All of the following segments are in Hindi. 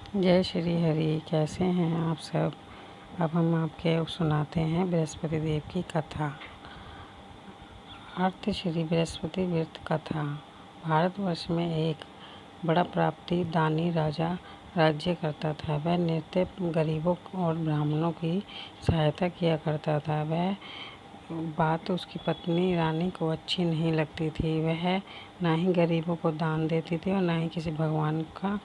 जय श्री हरि। कैसे हैं आप सब। अब हम आपके सुनाते हैं बृहस्पति देव की कथा। अर्थ श्री बृहस्पति व्रत कथा। भारतवर्ष में एक बड़ा प्राप्ति दानी राजा राज्य करता था। वह नित्य गरीबों और ब्राह्मणों की सहायता किया करता था। वह बात उसकी पत्नी रानी को अच्छी नहीं लगती थी। वह ना ही गरीबों को दान देती थी और ना ही किसी भगवान का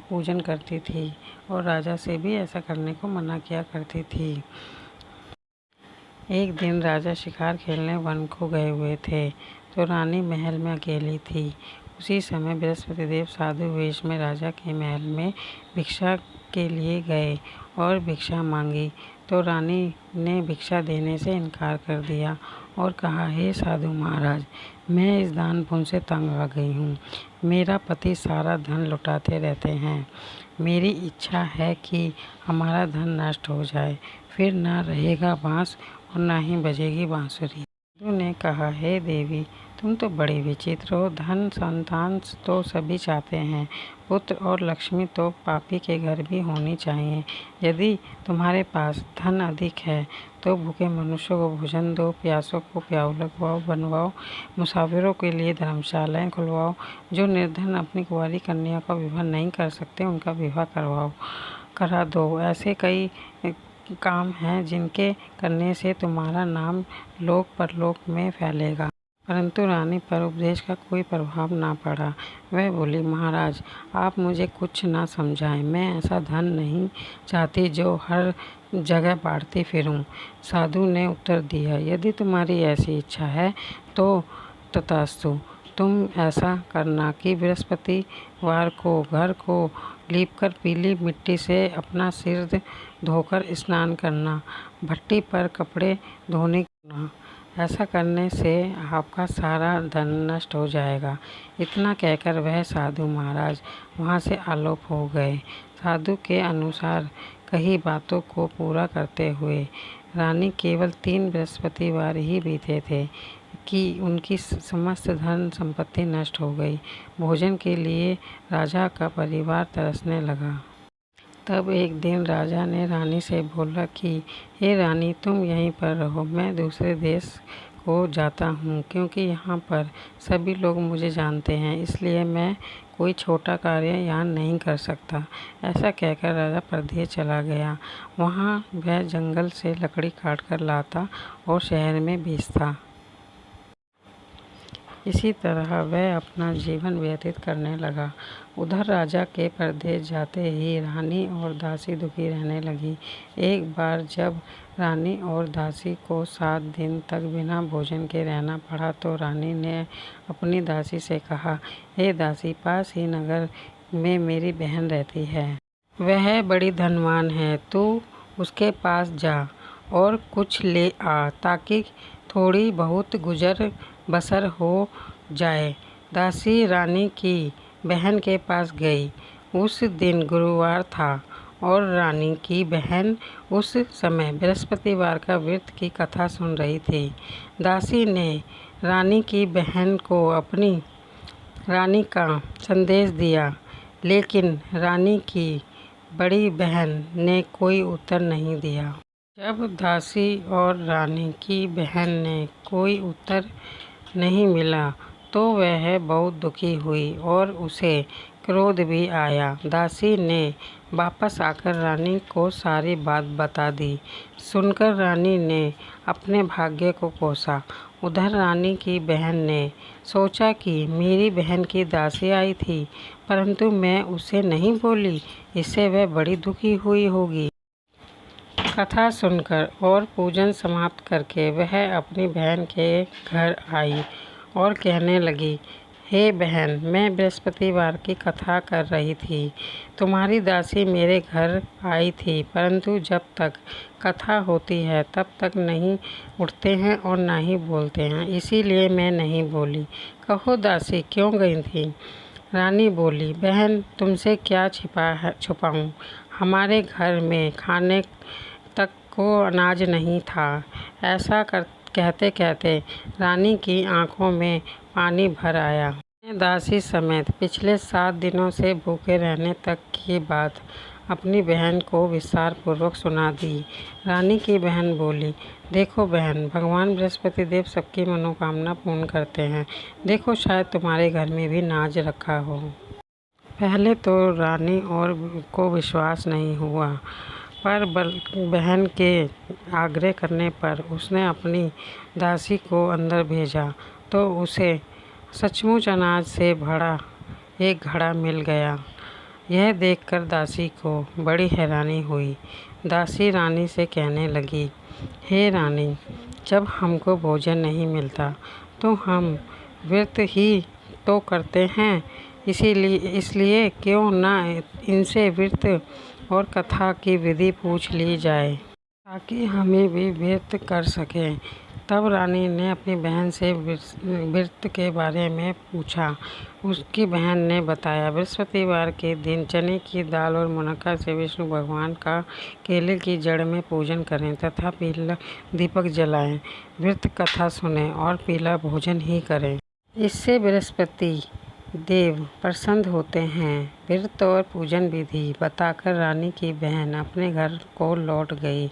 पूजन करती थी और राजा से भी ऐसा करने को मना किया करती थी। एक दिन राजा शिकार खेलने वन को गए हुए थे तो रानी महल में अकेली थी। उसी समय बृहस्पति देव साधु वेश में राजा के महल में भिक्षा के लिए गए और भिक्षा मांगी तो रानी ने भिक्षा देने से इनकार कर दिया और कहा, हे साधु महाराज, मैं इस दान पुण्य से तंग आ गई हूँ। मेरा पति सारा धन लुटाते रहते हैं। मेरी इच्छा है कि हमारा धन नष्ट हो जाए, फिर ना रहेगा बाँस और ना ही बजेगी बांसुरी। साधु ने कहा, हे देवी, तुम तो बड़ी विचित्र हो। धन संतान तो सभी चाहते हैं, पुत्र और लक्ष्मी तो पापी के घर भी होनी चाहिए। यदि तुम्हारे पास धन अधिक है तो भूखे मनुष्यों को भोजन दो, प्यासों को प्याऊ लगवाओ, बनवाओ, मुसाफिरों के लिए धर्मशालाएं खुलवाओ। जो निर्धन अपनी कुंवारी कन्या का विवाह नहीं कर सकते उनका विवाह करा दो। ऐसे कई काम हैं जिनके करने से तुम्हारा नाम लोक परलोक में फैलेगा। परंतु रानी पर उपदेश का कोई प्रभाव ना पड़ा। वह बोली, महाराज, आप मुझे कुछ ना समझाएं। मैं ऐसा धन नहीं चाहती जो हर जगह बांटती फिरूं। साधु ने उत्तर दिया, यदि तुम्हारी ऐसी इच्छा है तो तथास्तु। तुम ऐसा करना कि बृहस्पतिवार को घर को लीपकर पीली मिट्टी से अपना सिर धोकर स्नान करना, भट्टी पर कपड़े धोने करना। ऐसा करने से आपका सारा धन नष्ट हो जाएगा। इतना कहकर वह साधु महाराज वहाँ से आलोप हो गए। साधु के अनुसार कही बातों को पूरा करते हुए रानी केवल 3 बृहस्पतिवार ही बीते थे कि उनकी समस्त धन संपत्ति नष्ट हो गई। भोजन के लिए राजा का परिवार तरसने लगा। तब एक दिन राजा ने रानी से बोला कि हे रानी, तुम यहीं पर रहो, मैं दूसरे देश को जाता हूँ, क्योंकि यहाँ पर सभी लोग मुझे जानते हैं, इसलिए मैं कोई छोटा कार्य यहाँ नहीं कर सकता। ऐसा कहकर राजा परदेश चला गया। वहाँ वह जंगल से लकड़ी काट कर लाता और शहर में बेचता। इसी तरह वह अपना जीवन व्यतीत करने लगा। उधर राजा के परदेश जाते ही रानी और दासी दुखी रहने लगी। एक बार जब रानी और दासी को 7 दिन तक बिना भोजन के रहना पड़ा तो रानी ने अपनी दासी से कहा, हे दासी, पास ही नगर में मेरी बहन रहती है। वह बड़ी धनवान है। तू उसके पास जा और कुछ ले आ ताकि थोड़ी बहुत गुजर बसर हो जाए। दासी रानी की बहन के पास गई। उस दिन गुरुवार था और रानी की बहन उस समय बृहस्पतिवार का व्रत की कथा सुन रही थी। दासी ने रानी की बहन को अपनी रानी का संदेश दिया, लेकिन रानी की बड़ी बहन ने कोई उत्तर नहीं दिया। जब दासी और रानी की बहन ने कोई उत्तर नहीं मिला तो वह बहुत दुखी हुई और उसे क्रोध भी आया। दासी ने वापस आकर रानी को सारी बात बता दी। सुनकर रानी ने अपने भाग्य को कोसा। उधर रानी की बहन ने सोचा कि मेरी बहन की दासी आई थी, परंतु मैं उसे नहीं बोली, इससे वह बड़ी दुखी हुई होगी। कथा सुनकर और पूजन समाप्त करके वह अपनी बहन के घर आई और कहने लगी, हे बहन, मैं बृहस्पतिवार की कथा कर रही थी। तुम्हारी दासी मेरे घर आई थी, परंतु जब तक कथा होती है तब तक नहीं उठते हैं और ना ही बोलते हैं, इसीलिए मैं नहीं बोली। कहो दासी, क्यों गई थी? रानी बोली, बहन, तुमसे क्या छुपाऊं? हमारे घर में खाने तक को अनाज नहीं था। ऐसा कहते कहते रानी की आंखों में पानी भर आया। दासी समेत पिछले 7 दिनों से भूखे रहने तक की बात अपनी बहन को विस्तार पूर्वक सुना दी। रानी की बहन बोली, देखो बहन, भगवान बृहस्पति देव सबकी मनोकामना पूर्ण करते हैं। देखो शायद तुम्हारे घर में भी नाज रखा हो। पहले तो रानी और को विश्वास नहीं हुआ, पर बहन के आग्रह करने पर उसने अपनी दासी को अंदर भेजा तो उसे सचमुच अनाज से भरा एक घड़ा मिल गया। यह देखकर दासी को बड़ी हैरानी हुई। दासी रानी से कहने लगी, हे रानी, जब हमको भोजन नहीं मिलता तो हम व्रत ही तो करते हैं, इसलिए क्यों ना इनसे व्रत और कथा की विधि पूछ ली जाए ताकि हमें भी व्रत कर सकें। तब रानी ने अपनी बहन से व्रत के बारे में पूछा। उसकी बहन ने बताया, बृहस्पतिवार के दिन चने की दाल और मुनक्का से विष्णु भगवान का केले की जड़ में पूजन करें तथा पीला दीपक जलाएं, व्रत कथा सुनें और पीला भोजन ही करें। इससे बृहस्पति देव प्रसन्न होते हैं। व्रत और पूजन विधि बताकर रानी की बहन अपने घर को लौट गई।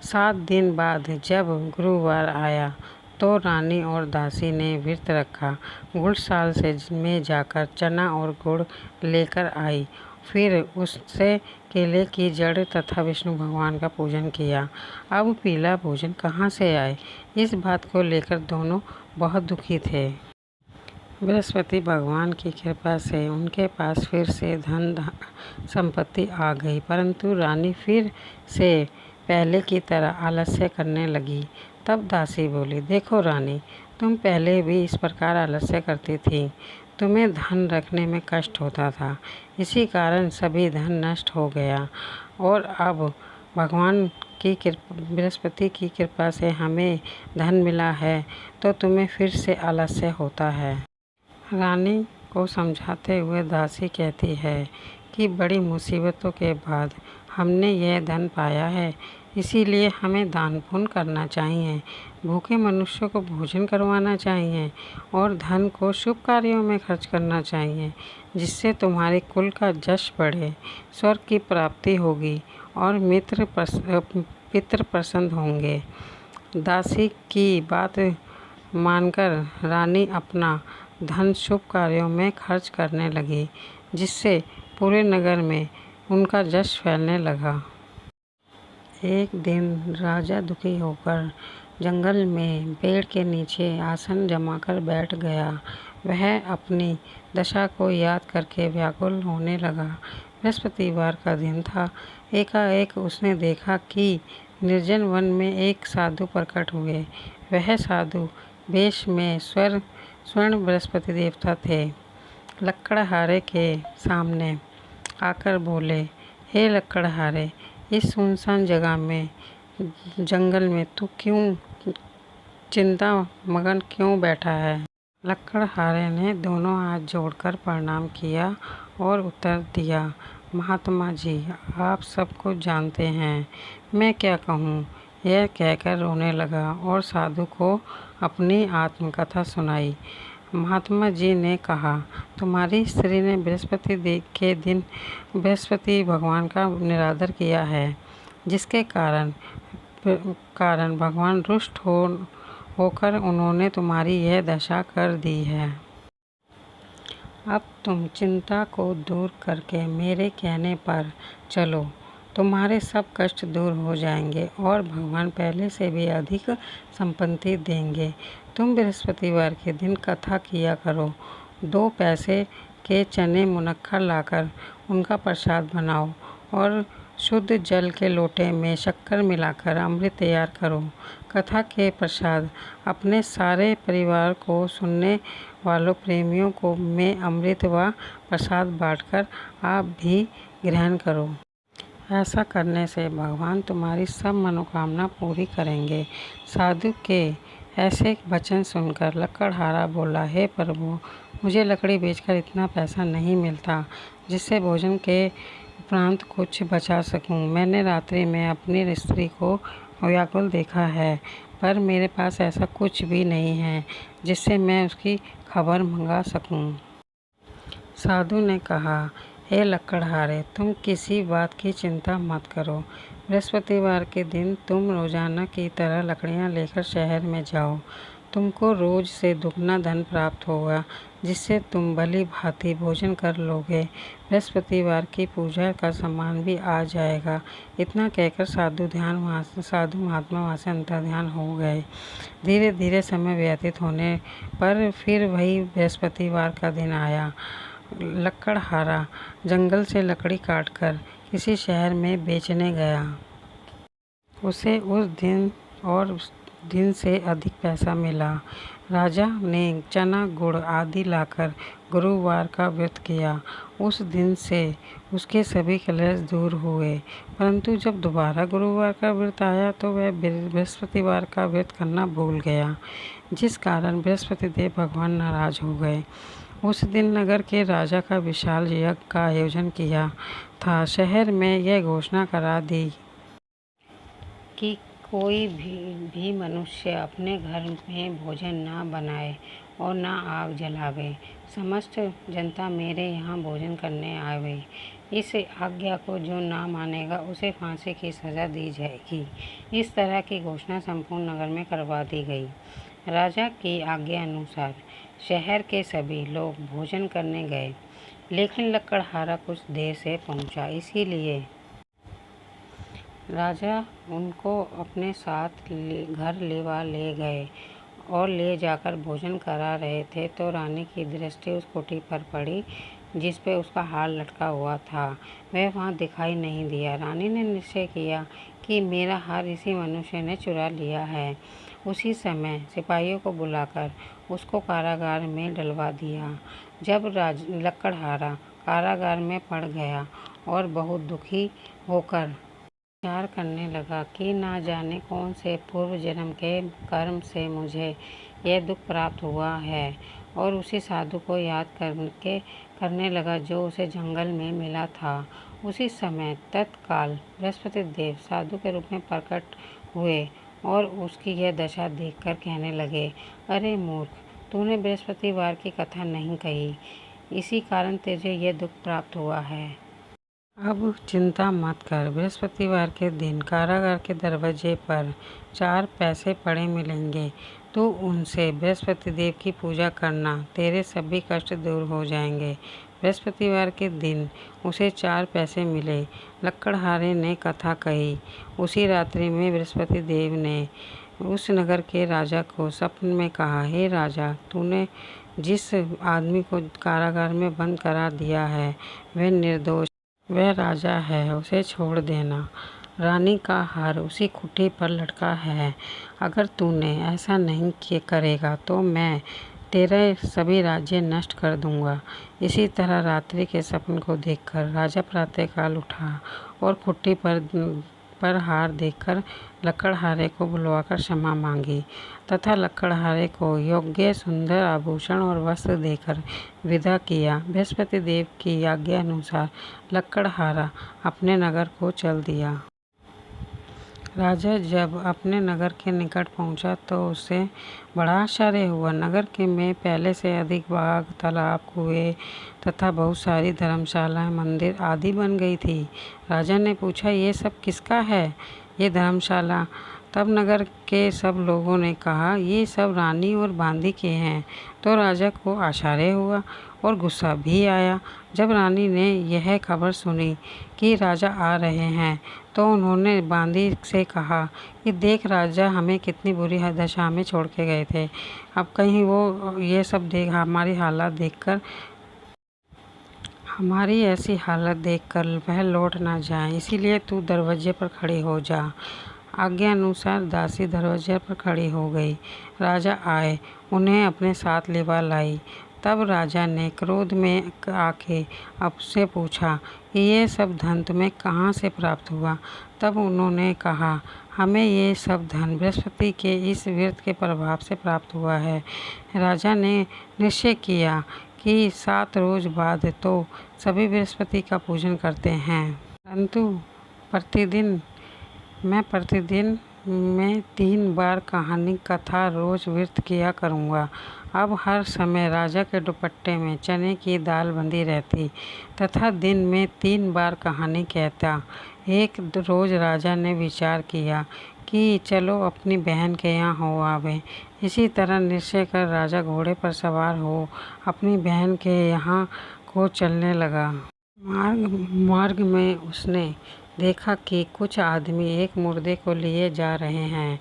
7 दिन बाद जब गुरुवार आया तो रानी और दासी ने व्रत रखा। गुड़साल में जाकर चना और गुड़ लेकर आई, फिर उससे केले की जड़ तथा विष्णु भगवान का पूजन किया। अब पीला भोजन कहाँ से आए, इस बात को लेकर दोनों बहुत दुखी थे। बृहस्पति भगवान की कृपा से उनके पास फिर से धन संपत्ति आ गई, परंतु रानी फिर से पहले की तरह आलस्य करने लगी। तब दासी बोली, देखो रानी, तुम पहले भी इस प्रकार आलस्य करती थी। तुम्हें धन रखने में कष्ट होता था, इसी कारण सभी धन नष्ट हो गया और अब भगवान की बृहस्पति की कृपा से हमें धन मिला है तो तुम्हें फिर से आलस्य होता है। रानी को समझाते हुए दासी कहती है कि बड़ी मुसीबतों के बाद हमने यह धन पाया है, इसीलिए हमें दान पुण्य करना चाहिए, भूखे मनुष्यों को भोजन करवाना चाहिए और धन को शुभ कार्यों में खर्च करना चाहिए, जिससे तुम्हारे कुल का यश बढ़े, स्वर्ग की प्राप्ति होगी और पितृ प्रसन्न होंगे। दासी की बात मानकर रानी अपना धन शुभ कार्यों में खर्च करने लगी, जिससे पूरे नगर में उनका यश फैलने लगा। एक दिन राजा दुखी होकर जंगल में पेड़ के नीचे आसन जमाकर बैठ गया। वह अपनी दशा को याद करके व्याकुल होने लगा। बृहस्पतिवार का दिन था। एकाएक उसने देखा कि निर्जन वन में एक साधु प्रकट हुए। वह साधु वेश में स्वर्ण बृहस्पति देवता थे। लकड़हारे के सामने आकर बोले, हे लकड़हारे, इस सुनसान जंगल में तू क्यों चिंता मगन क्यों बैठा है? लकड़हारे ने दोनों हाथ जोड़कर प्रणाम किया और उत्तर दिया, महात्मा जी, आप सब कुछ जानते हैं, मैं क्या कहूँ। यह कहकर रोने लगा और साधु को अपनी आत्मकथा सुनाई। महात्मा जी ने कहा, तुम्हारी स्त्री ने बृहस्पति के दिन बृहस्पति भगवान का निरादर किया है, जिसके कारण भगवान रुष्ट होकर उन्होंने तुम्हारी यह दशा कर दी है। अब तुम चिंता को दूर करके मेरे कहने पर चलो, तुम्हारे सब कष्ट दूर हो जाएंगे और भगवान पहले से भी अधिक संपत्ति देंगे। तुम बृहस्पतिवार के दिन कथा किया करो। 2 पैसे के चने मुनक्खा लाकर उनका प्रसाद बनाओ और शुद्ध जल के लोटे में शक्कर मिलाकर अमृत तैयार करो। कथा के प्रसाद अपने सारे परिवार को, सुनने वालों प्रेमियों को में अमृत व प्रसाद बांटकर आप भी ग्रहण करो। ऐसा करने से भगवान तुम्हारी सब मनोकामना पूरी करेंगे। साधु के ऐसे वचन सुनकर लकड़हारा बोला, हे प्रभु, मुझे लकड़ी बेचकर इतना पैसा नहीं मिलता जिससे भोजन के उपरांत कुछ बचा सकूं। मैंने रात्रि में अपनी स्त्री को व्याकुल देखा है, पर मेरे पास ऐसा कुछ भी नहीं है जिससे मैं उसकी खबर मंगा सकूं। साधु ने कहा, हे लकड़हारे, तुम किसी बात की चिंता मत करो। बृहस्पतिवार के दिन तुम रोजाना की तरह लकड़ियां लेकर शहर में जाओ। तुमको रोज से दुगना धन प्राप्त होगा, जिससे तुम भली भांति भोजन कर लोगे। बृहस्पतिवार की पूजा का सामान भी आ जाएगा। इतना कहकर साधु महात्मा वहाँ से अंतर्ध्यान हो गए। धीरे धीरे समय व्यतीत होने पर फिर वही बृहस्पतिवार का दिन आया। लकड़हारा जंगल से लकड़ी काटकर किसी शहर में बेचने गया। उसे उस दिन से अधिक पैसा मिला। राजा ने चना गुड़ आदि लाकर गुरुवार का व्रत किया। उस दिन से उसके सभी कलेश दूर हुए। परंतु जब दोबारा गुरुवार का व्रत आया तो वह बृहस्पतिवार का व्रत करना भूल गया, जिस कारण बृहस्पति देव भगवान नाराज हो गए। उस दिन नगर के राजा का विशाल यज्ञ का आयोजन किया था। शहर में यह घोषणा करा दी कि कोई भी मनुष्य अपने घर में भोजन न बनाए और न आग जलावे। समस्त जनता मेरे यहाँ भोजन करने आवे। इस आज्ञा को जो ना मानेगा उसे फांसी की सज़ा दी जाएगी। इस तरह की घोषणा संपूर्ण नगर में करवा दी गई। राजा की आज्ञा अनुसार शहर के सभी लोग भोजन करने गए, लेकिन लकड़हारा कुछ देर से पहुंचा, इसीलिए राजा उनको अपने साथ घर ले गए और ले जाकर भोजन करा रहे थे तो रानी की दृष्टि उस कुटी पर पड़ी जिस पे उसका हार लटका हुआ था। वह वहाँ दिखाई नहीं दिया। रानी ने निश्चय किया कि मेरा हार इसी मनुष्य ने चुरा लिया है। उसी समय सिपाहियों को बुलाकर उसको कारागार में डलवा दिया। जब लकड़हारा कारागार में पड़ गया और बहुत दुखी होकर विचार करने लगा कि ना जाने कौन से पूर्व जन्म के कर्म से मुझे यह दुख प्राप्त हुआ है, और उसी साधु को याद करने लगा जो उसे जंगल में मिला था। उसी समय तत्काल बृहस्पति देव साधु के रूप में प्रकट हुए और उसकी यह दशा देखकर कहने लगे, अरे मूर्ख, तूने बृहस्पतिवार की कथा नहीं कही, इसी कारण तुझे यह दुख प्राप्त हुआ है। अब चिंता मत कर। बृहस्पतिवार के दिन कारागार के दरवाजे पर 4 पैसे पड़े मिलेंगे। तू उनसे बृहस्पति देव की पूजा करना, तेरे सभी कष्ट दूर हो जाएंगे। बृहस्पतिवार के दिन उसे 4 पैसे मिले। लकड़हारे ने कथा कही। उसी रात्रि में बृहस्पति देव ने उस नगर के राजा को सपने में कहा, हे राजा, तूने जिस आदमी को कारागार में बंद करा दिया है वह निर्दोष, वह राजा है, उसे छोड़ देना। रानी का हार उसी कुटी पर लटका है। अगर तूने ऐसा नहीं करेगा तो मैं तेरे सभी राज्य नष्ट कर दूंगा। इसी तरह रात्रि के सपने को देखकर राजा प्रातःकाल उठा और कुटी पर हार देखकर लकड़हारे को बुलवाकर क्षमा मांगी तथा लकड़हारे को योग्य सुंदर आभूषण और वस्त्र देकर विदा किया। बृहस्पति देव की आज्ञा अनुसार लकड़हारा अपने नगर को चल दिया। राजा जब अपने नगर के निकट पहुंचा तो उसे बड़ा आश्चर्य हुआ। नगर के में पहले से अधिक बाग, तालाब, कुएं तथा बहुत सारी धर्मशालाएं, मंदिर आदि बन गई थी। राजा ने पूछा, ये सब किसका है, ये धर्मशाला? तब नगर के सब लोगों ने कहा, ये सब रानी और बांदी के हैं। तो राजा को आश्चर्य हुआ और गुस्सा भी आया। जब रानी ने यह खबर सुनी कि राजा आ रहे हैं तो उन्होंने बांदी से कहा कि देख, राजा हमें कितनी बुरी दशा में छोड़ के गए थे। अब कहीं वो ये सब हमारी ऐसी हालत देखकर वह लौट ना जाए, इसीलिए तू दरवाजे पर खड़ी हो जा। आज्ञा अनुसार दासी दरवाजे पर खड़ी हो गई। राजा आए, उन्हें अपने साथ लिवा लाई। तब राजा ने क्रोध में आके आपसे पूछा कि ये सब धन तुम्हें कहाँ से प्राप्त हुआ? तब उन्होंने कहा, हमें ये सब धन बृहस्पति के इस व्रत के प्रभाव से प्राप्त हुआ है। राजा ने निश्चय किया कि 7 रोज बाद तो सभी बृहस्पति का पूजन करते हैं, परंतु मैं प्रतिदिन मैं 3 बार कहानी कथा रोज व्रत किया करूँगा। अब हर समय राजा के दुपट्टे में चने की दाल बंधी रहती तथा दिन में 3 बार कहानी कहता। एक रोज राजा ने विचार किया कि चलो अपनी बहन के यहाँ हो आवे। इसी तरह निश्चय कर राजा घोड़े पर सवार हो अपनी बहन के यहाँ को चलने लगा। मार्ग में उसने देखा कि कुछ आदमी एक मुर्दे को लिए जा रहे हैं।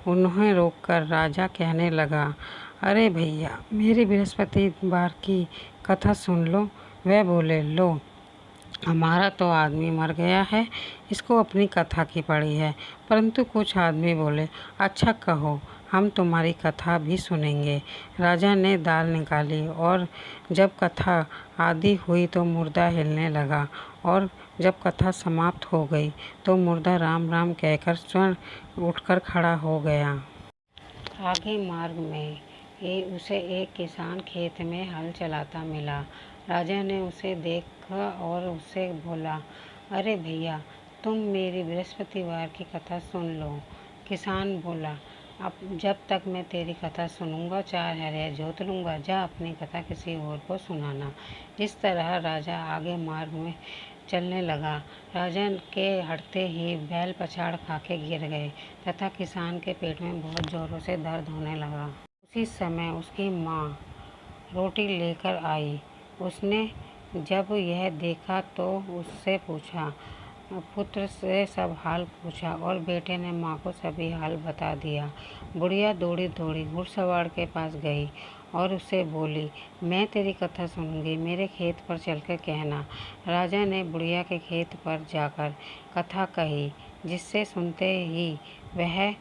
उन्हें रोककर राजा कहने लगा, अरे भैया, मेरी बृहस्पतिवार की कथा सुन लो। वह बोले, लो, हमारा तो आदमी मर गया है, इसको अपनी कथा की पड़ी है। परंतु कुछ आदमी बोले, अच्छा कहो, हम तुम्हारी कथा भी सुनेंगे। राजा ने दाल निकाली और जब कथा आदि हुई तो मुर्दा हिलने लगा और जब कथा समाप्त हो गई तो मुर्दा राम राम कहकर स्वयं उठकर खड़ा हो गया। आगे मार्ग में उसे एक किसान खेत में हल चलाता मिला। राजा ने उसे देखा और उससे बोला, अरे भैया, तुम मेरी बृहस्पतिवार की कथा सुन लो। किसान बोला, अब जब तक मैं तेरी कथा सुनूंगा 4 हरिया जोत लूँगा। जा अपनी कथा किसी और को सुनाना। इस तरह राजा आगे मार्ग में चलने लगा। राजा के हटते ही बैल पछाड़ खाके गिर गए तथा किसान के पेट में बहुत जोरों से दर्द होने लगा। उसी समय उसकी माँ रोटी लेकर आई। उसने जब यह देखा तो उससे पूछा, पुत्र से सब हाल पूछा और बेटे ने माँ को सभी हाल बता दिया। बुढ़िया दौड़ी दौड़ी घुड़सवार के पास गई और उससे बोली, मैं तेरी कथा सुनूंगी, मेरे खेत पर चलकर कहना। राजा ने बुढ़िया के खेत पर जाकर कथा कही, जिससे सुनते ही वह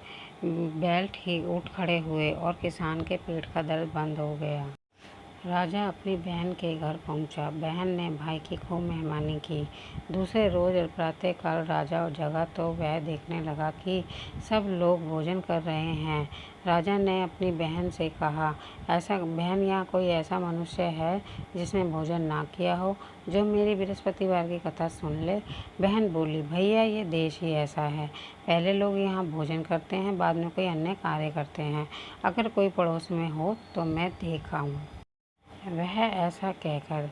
बैल ठीक उठ खड़े हुए और किसान के पेट का दर्द बंद हो गया। राजा अपनी बहन के घर पहुंचा। बहन ने भाई की खूब मेहमानी की। दूसरे रोज प्रातःकाल राजा जगा तो वह देखने लगा कि सब लोग भोजन कर रहे हैं। राजा ने अपनी बहन से कहा, ऐसा बहन, यहाँ कोई ऐसा मनुष्य है जिसने भोजन ना किया हो, जो मेरी बृहस्पतिवार की कथा सुन ले। बहन बोली, भैया, ये देश ही ऐसा है। पहले लोग यहाँ भोजन करते हैं, बाद में कोई अन्य कार्य करते हैं। अगर कोई पड़ोस में हो तो मैं देख आऊँ। वह ऐसा कहकर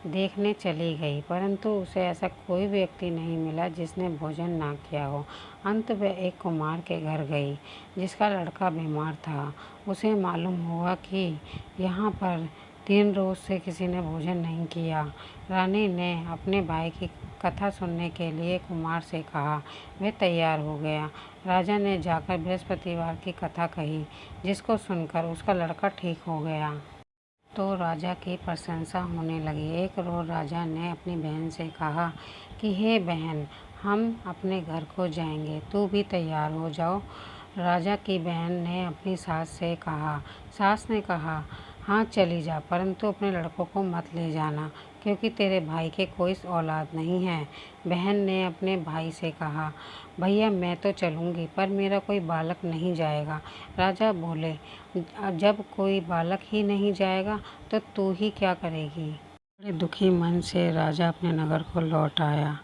देखने चली गई, परंतु उसे ऐसा कोई व्यक्ति नहीं मिला जिसने भोजन ना किया हो। अंत वह एक कुम्हार के घर गई जिसका लड़का बीमार था। उसे मालूम हुआ कि यहाँ पर 3 रोज से किसी ने भोजन नहीं किया। रानी ने अपने भाई की कथा सुनने के लिए कुम्हार से कहा। वह तैयार हो गया। राजा ने जाकर बृहस्पतिवार की कथा कही, जिसको सुनकर उसका लड़का ठीक हो गया तो राजा की प्रशंसा होने लगी। एक रोज राजा ने अपनी बहन से कहा कि हे बहन, हम अपने घर को जाएंगे, तू भी तैयार हो जाओ। राजा की बहन ने अपनी सास से कहा। सास ने कहा, हाँ चली जा, परंतु अपने लड़कों को मत ले जाना, क्योंकि तेरे भाई के कोई औलाद नहीं है। बहन ने अपने भाई से कहा, भैया, मैं तो चलूँगी, पर मेरा कोई बालक नहीं जाएगा। राजा बोले, जब कोई बालक ही नहीं जाएगा तो तू ही क्या करेगी। बड़े दुखी मन से राजा अपने नगर को लौट आया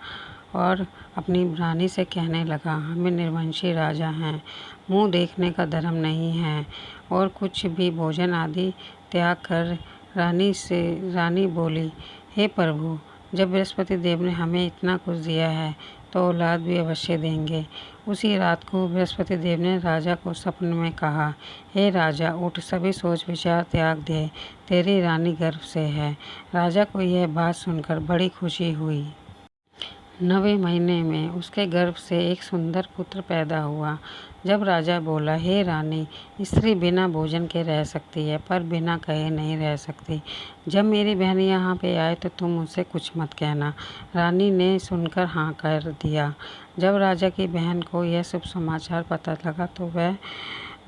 और अपनी रानी से कहने लगा, हमें निर्वंशी राजा हैं, मुँह देखने का धर्म नहीं है और कुछ भी भोजन आदि त्याग कर। रानी बोली, हे प्रभु, जब बृहस्पति देव ने हमें इतना कुछ दिया है तो औलाद भी अवश्य देंगे। उसी रात को बृहस्पति देव ने राजा को सपने में कहा, हे राजा, उठ, सभी सोच विचार त्याग दे, तेरी रानी गर्भ से है। राजा को यह बात सुनकर बड़ी खुशी हुई। 9वें महीने में उसके गर्भ से एक सुंदर पुत्र पैदा हुआ। जब राजा बोला, हे रानी, स्त्री बिना भोजन के रह सकती है, पर बिना कहे नहीं रह सकती। जब मेरी बहन यहाँ पे आए तो तुम मुझसे कुछ मत कहना। रानी ने सुनकर हाँ कर दिया। जब राजा की बहन को यह शुभ समाचार पता लगा तो वह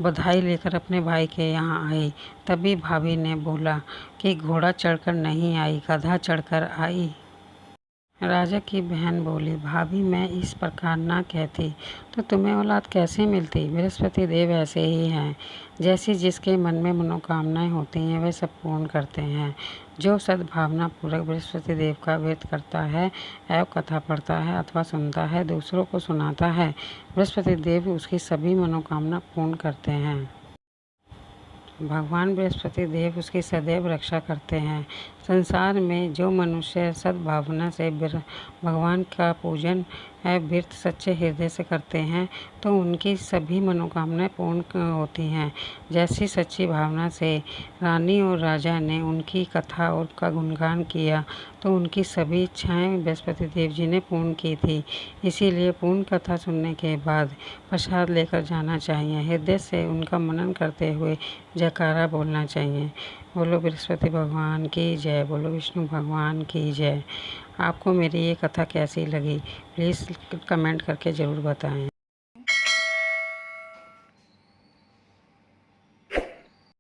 बधाई लेकर अपने भाई के यहाँ आई। तभी भाभी ने बोला कि घोड़ा चढ़कर नहीं आई, गधा चढ़कर आई। राजा की बहन बोली, भाभी, मैं इस प्रकार ना कहती तो तुम्हें औलाद कैसे मिलती। बृहस्पति देव ऐसे ही हैं, जैसी जिसके मन में मनोकामनाएं होती हैं वह सब पूर्ण करते हैं। जो सद्भावना पूर्वक बृहस्पति देव का व्रत करता है एवं कथा पढ़ता है अथवा सुनता है, दूसरों को सुनाता है, बृहस्पति देव उसकी सभी मनोकामना पूर्ण करते हैं। भगवान बृहस्पति देव उसकी सदैव रक्षा करते हैं। संसार में जो मनुष्य सद्भावना से भगवान का पूजन व्रत सच्चे हृदय से करते हैं तो उनकी सभी मनोकामनाएं पूर्ण होती हैं। जैसी सच्ची भावना से रानी और राजा ने उनकी कथा और का गुणगान किया तो उनकी सभी इच्छाएं बृहस्पति देव जी ने पूर्ण की थी। इसीलिए पूर्ण कथा सुनने के बाद प्रसाद लेकर जाना चाहिए। हृदय से उनका मनन करते हुए जयकारा बोलना चाहिए। बोलो बृहस्पति भगवान की जय, बोलो विष्णु भगवान की जय। आपको मेरी ये कथा कैसी लगी प्लीज़ कमेंट करके ज़रूर बताएं।